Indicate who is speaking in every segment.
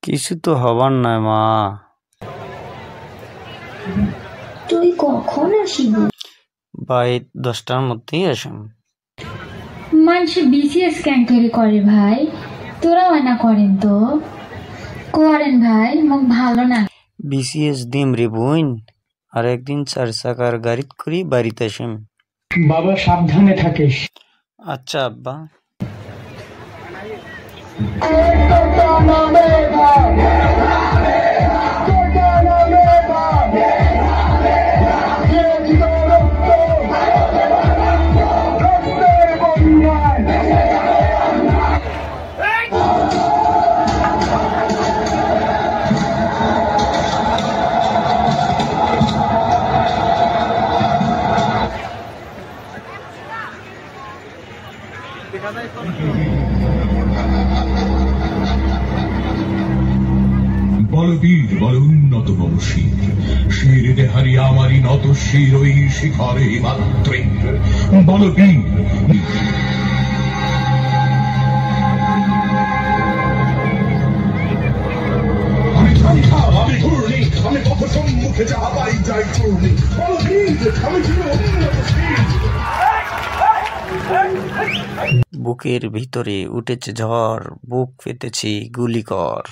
Speaker 1: কিছু তো হবার নয় মা।
Speaker 2: তুই কখন আসিবি?
Speaker 1: ভাই 10টার মধ্যেই আসুন।
Speaker 2: মানুষ বিসিএস ক্যান্টারি করে ভাই, তোরা না করেন তো? করেন ভাই, মুখ ভালো না।
Speaker 1: বিসিএস দিম রে বোন, আর একদিন 4 চাকার গাড়িত করি বাড়িতে আসেন।
Speaker 3: বাবা সাবধানে থাকিস।
Speaker 1: আচ্ছা আব্বা।
Speaker 4: বলবীর বল উন্নত বংশীর শির দেহারি আমারই নত শির ওই শিখরে মাত্রে বলবীর। আমি ঠান্ডা, আমি ঘূর্ণি, আমি কত সম্মুখে যাহা পাই যাই চূর্ণি। বলবীর আমি ছিল উন্নত শির।
Speaker 1: বুকের ভিতরে উঠেছে ঝড়, বুক পেতেছি গুলিকর।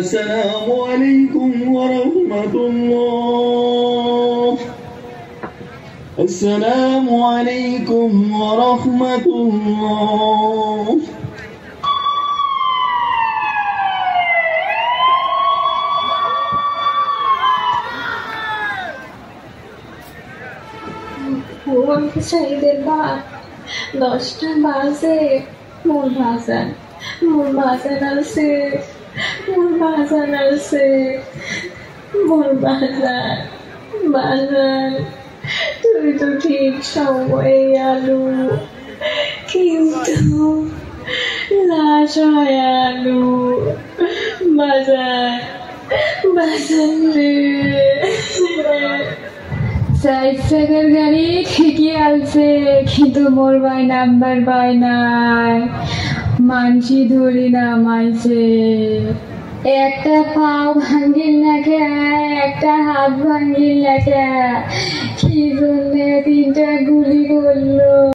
Speaker 5: السلام عليكم ورحمة الله. السلام عليكم ورحمة الله.
Speaker 2: আমাকে চাইদের বাপ 10টা বাজে, মোর বাজান আছে, মোর বাজান তুই তো ঠিক সময়ে আলু, কিন্তু লাশ হয় আলু। বাজান রে, 4 চাকার গাড়ি ঠিকই আছে, কিন্তু মোর ভাই নাম্বার পায় নাই, মানসি ধরি নামাইছে। একটা পাও ভাঙ্গিল নাকি, একটা হাত ভাঙ্গিল নাকি, কি জন্য 3টা গুলি করলো।